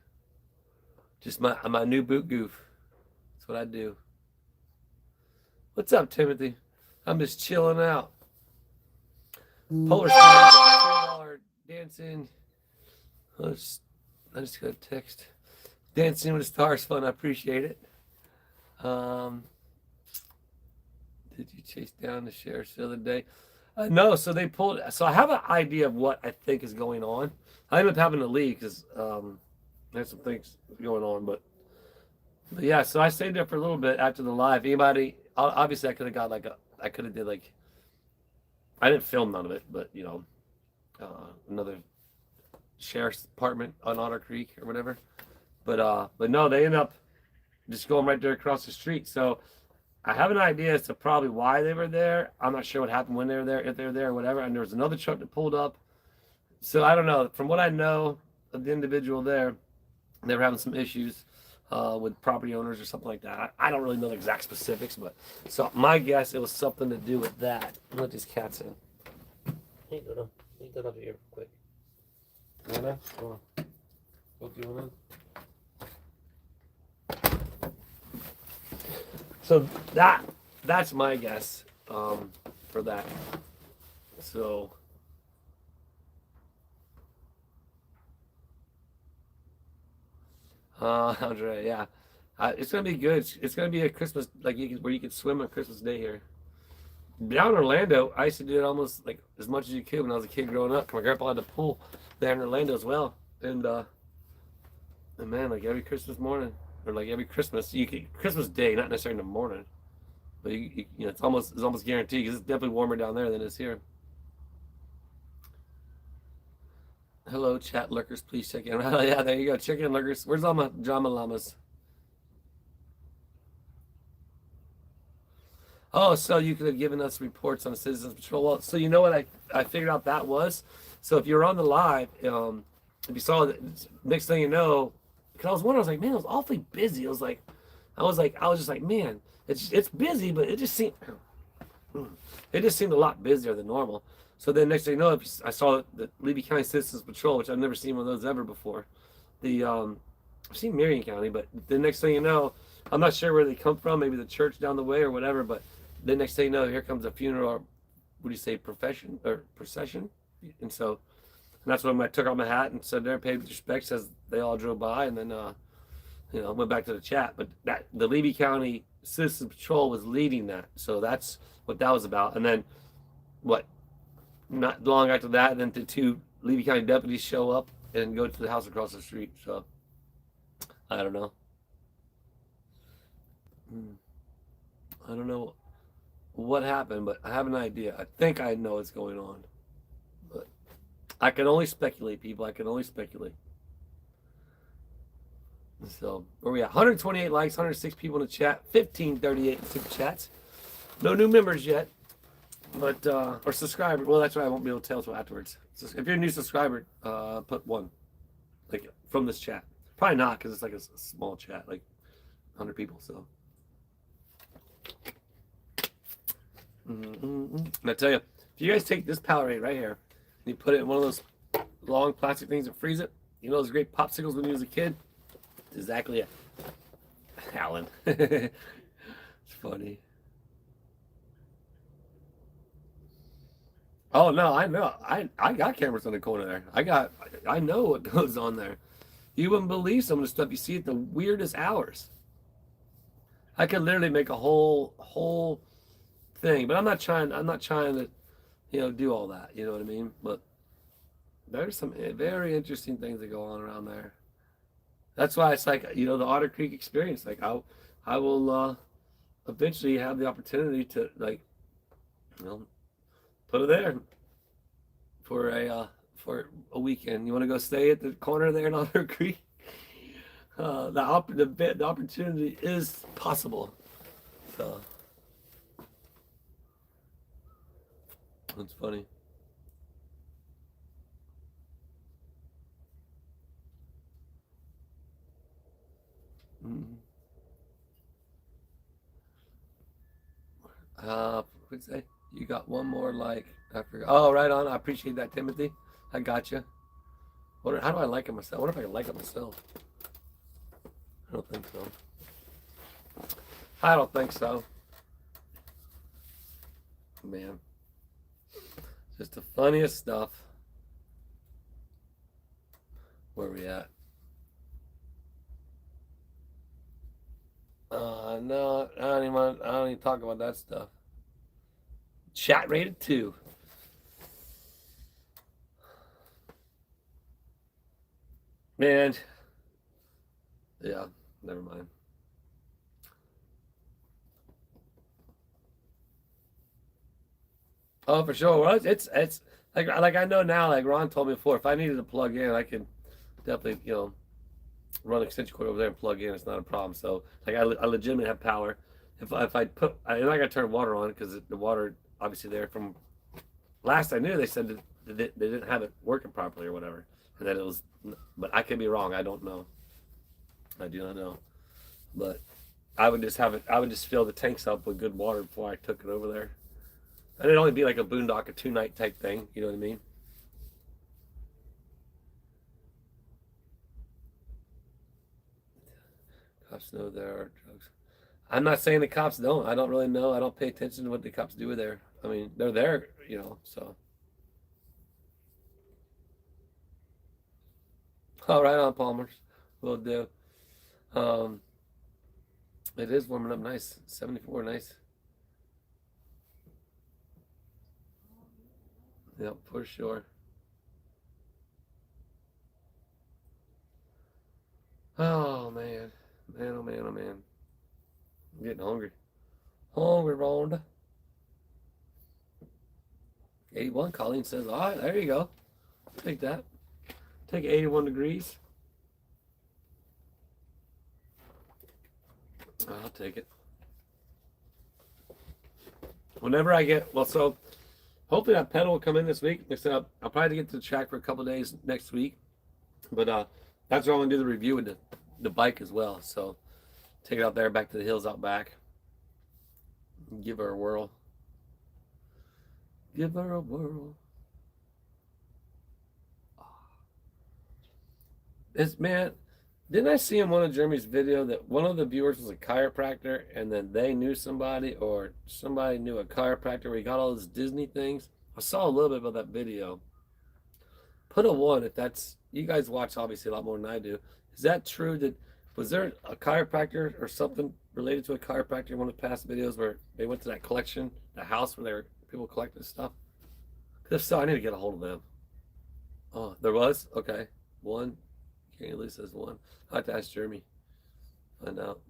Speaker 1: Just my new boot goof. That's what I do. What's up, Timothy? I'm just chilling out. Polar $2 dancing. I just got a text. Dancing with the Stars fun. I appreciate it. Did you chase down the sheriffs the other day? No, so they pulled. So I have an idea of what I think is going on. I ended up having to leave because there's some things going on, but yeah. So I stayed there for a little bit after the live. Anybody? Obviously, I could have got I could have did I didn't film none of it, but another sheriff's department on Otter Creek or whatever. But no, they ended up just going right there across the street. So I have an idea as to probably why they were there. I'm not sure what happened when they were there, if they were there or whatever. And there was another truck that pulled up. So I don't know. From what I know of the individual there, they were having some issues with property owners or something like that. I don't really know the exact specifics, but so my guess it was something to do with that. Let these cats in. Hey, Dodo. Leave that over here real quick. You wanna? Come on. Both you wanna? So that's my guess for that. So Andre, yeah, it's gonna be good. It's gonna be a Christmas where you can swim on Christmas Day here. Down in Orlando, I used to do it almost like as much as you could when I was a kid growing up. My grandpa had a pool there in Orlando as well, and man, like every Christmas morning. Or like every Christmas, Christmas Day, not necessarily in the morning, but it's almost guaranteed because it's definitely warmer down there than it is here. Hello, chat lurkers, please check in. Yeah, there you go, check in, lurkers. Where's all my drama llamas? Oh, so you could have given us reports on Citizens Patrol. Well, so you know what I figured out that was. So if you're on the live, if you saw the next thing you know. Because I was wondering, I was like, man, it was awfully busy. I was just like, man, it's busy, but it just seemed a lot busier than normal. So then next thing you know, I saw the Levy County Citizens Patrol, which I've never seen one of those ever before. I've seen Marion County, but the next thing you know, I'm not sure where they come from, maybe the church down the way or whatever, but the next thing you know, here comes a funeral, or what do you say, procession? And so, and that's when I took off my hat and stood there and paid respects as they all drove by, and then, went back to the chat. But the Levy County Citizens Patrol was leading that, so that's what that was about. And then, not long after that, then the two Levy County deputies show up and go to the house across the street. So, I don't know. I don't know what happened, but I have an idea. I think I know what's going on. But I can only speculate, people. I can only speculate. So, where we at? 128 likes, 106 people in the chat, 1538 in super chats. No new members yet, but, or subscriber. Well, that's why I won't be able to tell until afterwards. So if you're a new subscriber, put one, like, from this chat. Probably not, because it's like a small chat, like 100 people, so. And I tell you, if you guys take this Powerade right here, and you put it in one of those long plastic things and freeze it, you know those great popsicles when you was a kid? That's exactly it. Alan. It's funny. Oh no, I know. I got cameras on the corner there. I know what goes on there. You wouldn't believe some of the stuff you see at the weirdest hours. I could literally make a whole thing, but I'm not trying to, do all that. You know what I mean? But there's some very interesting things that go on around there. That's why it's like, the Otter Creek experience. Like I will eventually have the opportunity to put it there for a weekend. You want to go stay at the corner there in Otter Creek? The opportunity is possible. So that's funny. What'd say? You got one more like. I forgot. Oh, right on. I appreciate that, Timothy. I got you. How do I like it myself? I wonder if I can like it myself. I don't think so. I don't think so. Man. Just the funniest stuff. Where are we at? No, I don't even talk about that stuff. Chat rated 2. Man. Yeah, never mind. Oh, for sure. Well, it's like I know now, like Ron told me before, if I needed to plug in, I could definitely, run an extension cord over there and plug in. It's not a problem. So, like, I legitimately have power. If I put, I got to turn water on because the water, obviously, there from last I knew, they said that they didn't have it working properly or whatever, and that it was. But I could be wrong. I don't know. I do not know. But I would just have it. I would just fill the tanks up with good water before I took it over there. And it'd only be like a boondock, a 2-night type thing. You know what I mean? Cops know there are drugs. I'm not saying the cops don't. I don't really know. I don't pay attention to what the cops do there. I mean, they're there, so. Oh, right on, Palmer's. Will do. It is warming up nice. 74, nice. Yep, for sure. Oh, man. Man, oh, man, oh, man. I'm getting hungry. Hungry, Rhonda. 81, Colleen says, all right, there you go. Take that. Take 81 degrees. I'll take it. Whenever I get, so hopefully that pedal will come in this week. Like I said, I'll probably get to the track for a couple days next week. But that's where I'm going to do the review with the bike as well. So take it out there, back to the hills out back. Give her a whirl. Give her a whirl. It's man. Didn't I see in one of Jeremy's video that one of the viewers was a chiropractor and then they knew somebody or somebody knew a chiropractor where he got all those Disney things? I saw a little bit about that video. Put a one if that's you guys watch obviously a lot more than I do. Is that true that was there a chiropractor or something related to a chiropractor in one of the past videos where they went to that collection, the house where people collected stuff? If so, I need to get a hold of them. Oh, there was? Okay. One. Can't Lee says one. I have to ask Jeremy. Find out.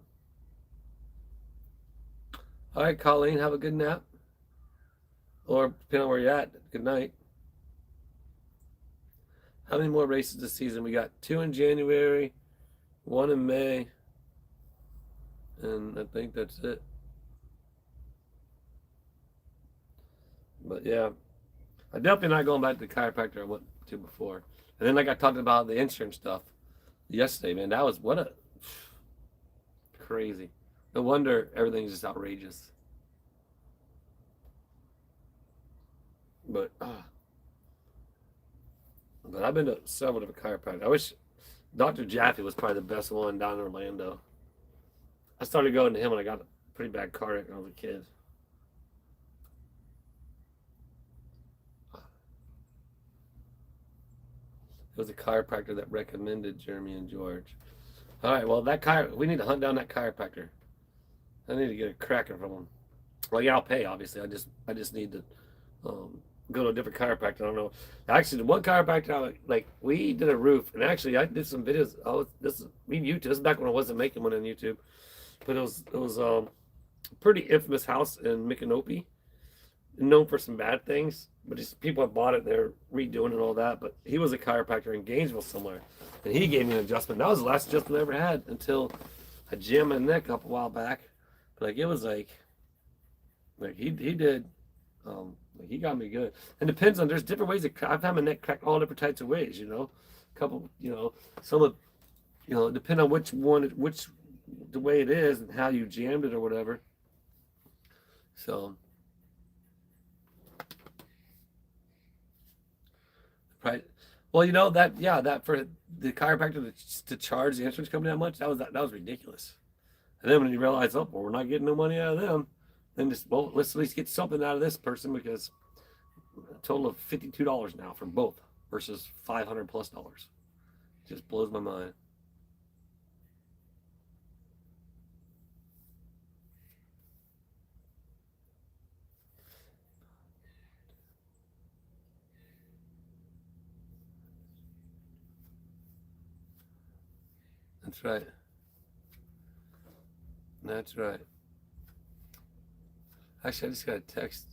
Speaker 1: All right, Colleen, have a good nap. Or depending on where you're at, good night. How many more races this season? We got 2 in January, 1 in May, and I think that's it. But yeah, I'm definitely not going back to the chiropractor I went to before. And then like I talked about the insurance stuff yesterday, man. That was what a crazy. No wonder everything's just outrageous. But I've been to several different chiropractors. I wish Dr. Jaffe was probably the best one down in Orlando. I started going to him when I got a pretty bad car wreck when I was a kid. It was a chiropractor that recommended Jeremy and George. All right, well we need to hunt down that chiropractor. I need to get a cracking from him. Well, yeah, I'll pay. Obviously, I just need to go to a different chiropractor. I don't know. Actually, the one chiropractor, we did a roof, and actually, I did some videos. This is YouTube. This is back when I wasn't making one on YouTube, but it was a pretty infamous house in Micanopy, known for some bad things. But just people have bought it, they're redoing it and all that. But he was a chiropractor in Gainesville somewhere, and he gave me an adjustment. That was the last adjustment I ever had until I jammed my neck up a while back. But it was like he did. He got me good. And depends on there's different ways. I've had my neck cracked all different types of ways. A couple. Some of. Depend on which the way it is and how you jammed it or whatever. So. Right. Well, that for the chiropractor to charge the insurance company that much, that was ridiculous. And then when you realize, well, we're not getting no money out of them, then let's at least get something out of this person because a total of $52 now for both versus $500 plus. Just blows my mind. That's right. That's right. Actually, I just got a text.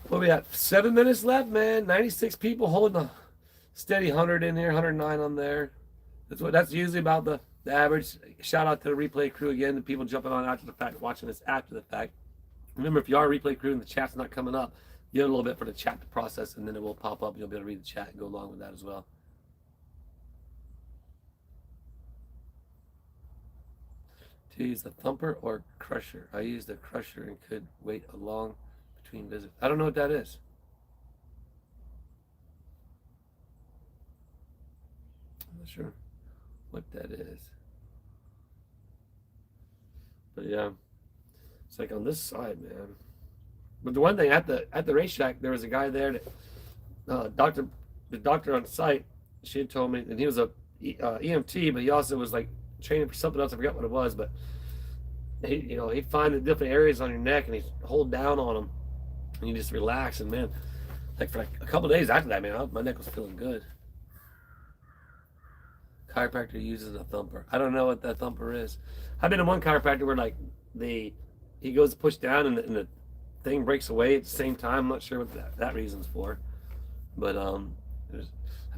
Speaker 1: What we got? 7 minutes left, man. 96 people holding a steady 100 in here, 109 on there. That's usually about the average. Shout out to the replay crew again, the people jumping on after the fact, watching this after the fact. Remember, if you are a replay crew and the chat's not coming up, give it a little bit for the chat to process, and then it will pop up. You'll be able to read the chat and go along with that as well. To use the thumper or crusher? I use the crusher and could wait a long between visits. I don't know what that is. I'm not sure what that is. But yeah, it's like on this side, man. But the one thing at the racetrack, there was a guy there that the doctor on site, she had told me, and he was a EMT, but he also was like training for something else. I forgot what it was, but he'd find the different areas on your neck and he'd hold down on them, and you just relax. And man, for a couple of days after that, man, my neck was feeling good. Chiropractor uses a thumper. I don't know what that thumper is. I've been in one chiropractor where he goes to push down and the thing breaks away at the same time. I'm not sure what that reason's for, but I've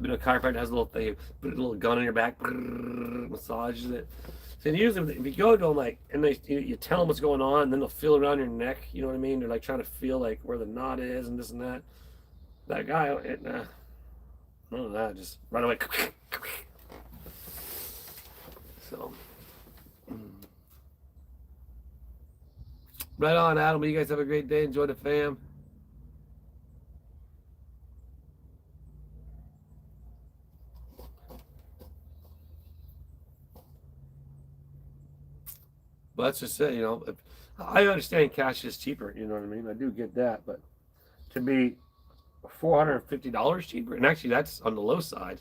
Speaker 1: been to a chiropractor that has a little thing, put a little gun on your back, massages it. So usually if you go to them and you tell them what's going on, and then they'll feel around your neck. You know what I mean? They're trying to feel where the knot is and this and that. That guy, none of that. Just right away. So, right on, Adam. You guys have a great day. Enjoy the fam. But that's just it, you know. If, I understand cash is cheaper, you know what I mean? I do get that, but to be $450 cheaper, and actually that's on the low side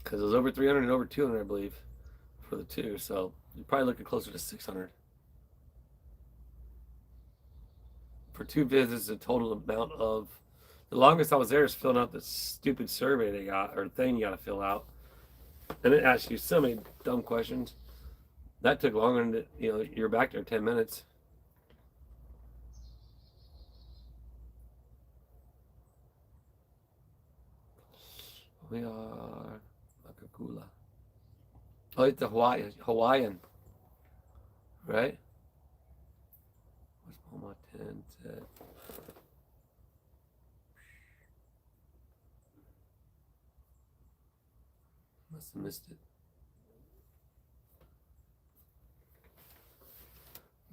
Speaker 1: because it was over 300 and over 200, I believe, for the two. So you're probably looking closer to 600 for two visits. The total amount of the longest I was there is filling out this stupid survey they got or thing you got to fill out, and it asks you so many dumb questions. That took longer than, you know, you're back there 10 minutes. We are Makakula. Oh, it's a Hawaiian, right? What's Mama 10 said? Must have missed it.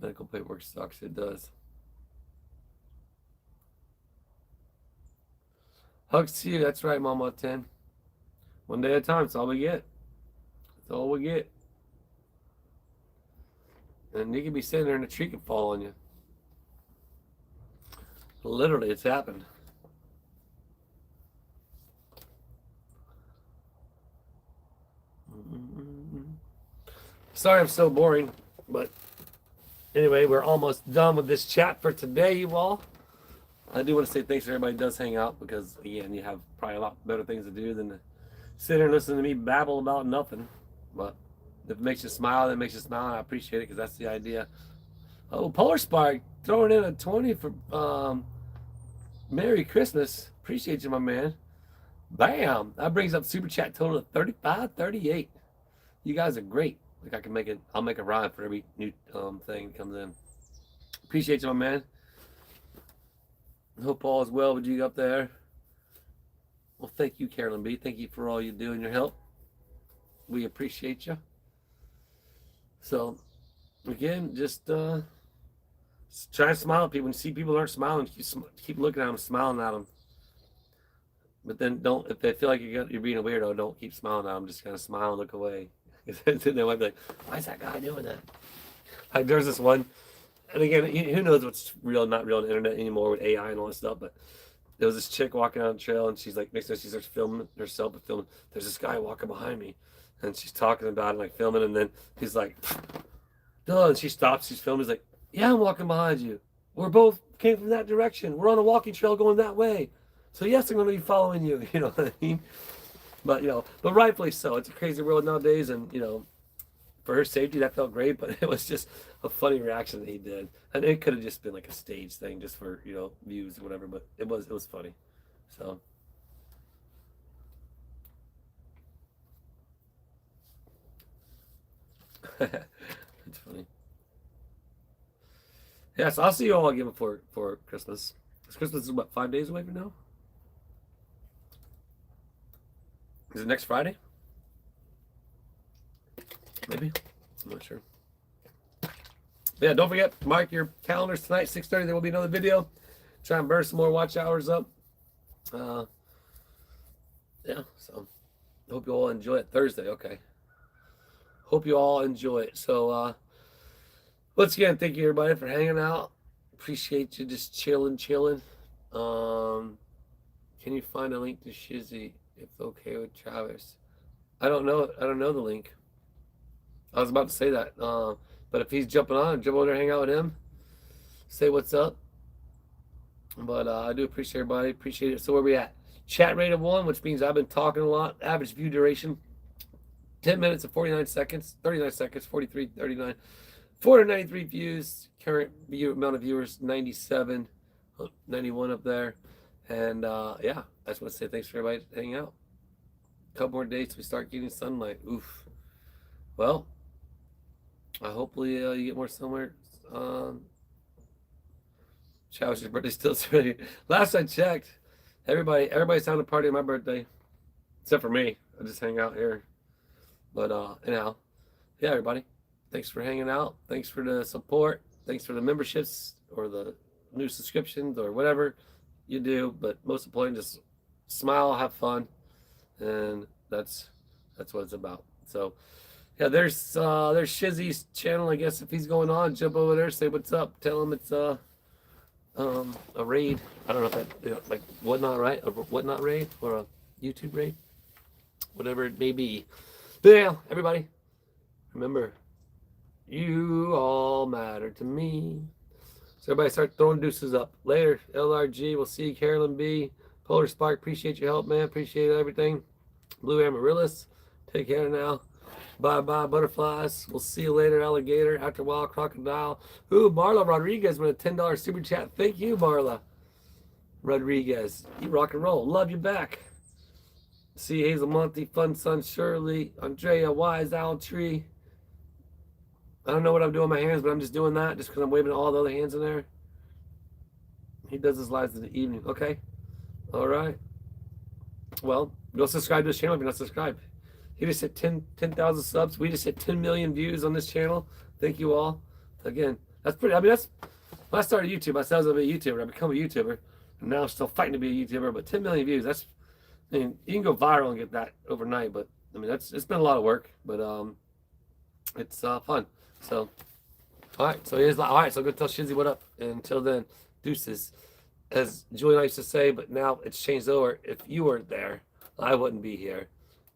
Speaker 1: Medical paperwork sucks. It does. Hugs to you. That's right, Mama 10. One day at a time. That's all we get. That's all we get. And you can be sitting there and a tree can fall on you. Literally, it's happened. Sorry I'm so boring, but anyway, we're almost done with this chat for today, you all. I do want to say thanks to everybody who does hang out because, again, you have probably a lot better things to do than to sit here and listen to me babble about nothing. But if it makes you smile, then it makes you smile, and I appreciate it because that's the idea. Oh, Polar Spark throwing in a 20 for Merry Christmas. Appreciate you, my man. Bam! That brings up Super Chat total of 35.38. You guys are great. Like I can make it, I'll make a rhyme for every new thing that comes in. Appreciate you, my man. Hope all is well with you up there. Well, thank you, Carolyn B. Thank you for all you do and your help. We appreciate you. So, again, just try to smile at people. When you see people aren't smiling, keep looking at them, smiling at them. But then don't, if they feel like you're being a weirdo, don't keep smiling at them. Just kind of smile and look away. They might be like, why is that guy doing that? Like, there's this one, and again, who knows what's real and not real on the internet anymore with AI and all that stuff, but there was this chick walking down the trail, and she's like, next time she starts filming herself, but filming, there's this guy walking behind me, and she's talking about it, like filming, and then he's like, duh, and she stops, she's filming, he's like, yeah, I'm walking behind you. We're both came from that direction. We're on a walking trail going that way. So yes, I'm going to be following you, you know what I mean? But, you know, but rightfully so. It's a crazy world nowadays, and, you know, for her safety, that felt great, but it was just a funny reaction that he did. And it could have just been like a stage thing just for, you know, views or whatever, but it was funny. So. It's funny. Yeah, so I'll see you all again for Christmas. Christmas is what, 5 days away from now? Is it next Friday? Maybe. I'm not sure. But yeah, don't forget, mark your calendars tonight, 6:30. There will be another video. Try and burn some more watch hours up. Yeah, so hope you all enjoy it. Thursday, okay. Hope you all enjoy it. So, once again, thank you everybody for hanging out. Appreciate you just chilling. Can you find a link to Shizzy if okay with Travis? I don't know the link. I was about to say that, but if he's jumping on, jump over there, hang out with him, say what's up. But I do appreciate everybody. Appreciate it. So where we at? Chat rate of 1, which means I've been talking a lot. Average view duration, 10 minutes and 49 seconds, 39 seconds, 43, 39, 493 views. Current amount of viewers, 97, 91 up there. And yeah, I just want to say thanks for everybody hanging out. A couple more days we start getting sunlight. Oof. Well, hopefully you get more somewhere. Travis's birthday still early. Last I checked, everybody's having a party on my birthday, except for me. I just hang out here. But anyhow, yeah, everybody, thanks for hanging out. Thanks for the support. Thanks for the memberships or the new subscriptions or whatever you do. But most important, just smile, have fun, and that's what it's about. So Yeah, there's Shizzy's channel. I guess if he's going on, jump over there, say what's up. Tell him it's a raid. I don't know if that like whatnot, right? A whatnot raid or a YouTube raid, whatever it may be. But yeah, everybody, remember, you all matter to me. So everybody start throwing deuces up. Later, LRG. We'll see you, Carolyn B. Polar Spark. Appreciate your help, man. Appreciate everything. Blue Amaryllis. Take care now. Bye-bye, butterflies. We'll see you later, alligator. After a while, crocodile. Ooh, Marla Rodriguez with a $10 super chat. Thank you, Marla Rodriguez. You rock and roll. Love you back. See Hazel Monty, Fun Sun Shirley, Andrea Wise, Owl Tree. I don't know what I'm doing with my hands, but I'm just doing that just because I'm waving all the other hands in there. He does his lives in the evening. Okay. All right. Well, go subscribe to this channel if you're not subscribed. He just hit 10,000 subs. We just hit 10 million views on this channel. Thank you all. Again, that's pretty. I mean, that's when I started YouTube. I said I was going to be a YouTuber. I become a YouTuber. And now I'm still fighting to be a YouTuber. But 10 million views, that's, I mean, you can go viral and get that overnight. But, I mean, it's been a lot of work. But it's fun. So, all right. So, here's, all right. So, go tell Shizzy what up. And until then, deuces. As Julie and I used to say, but now it's changed over. If you weren't there, I wouldn't be here.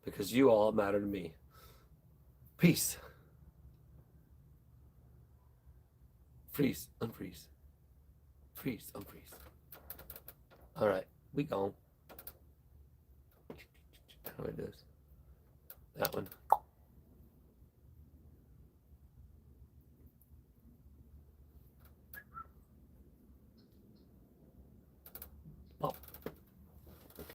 Speaker 1: Because you all matter to me. Peace. Freeze, unfreeze. Freeze, unfreeze. All right, we gone. How do I do this? That one.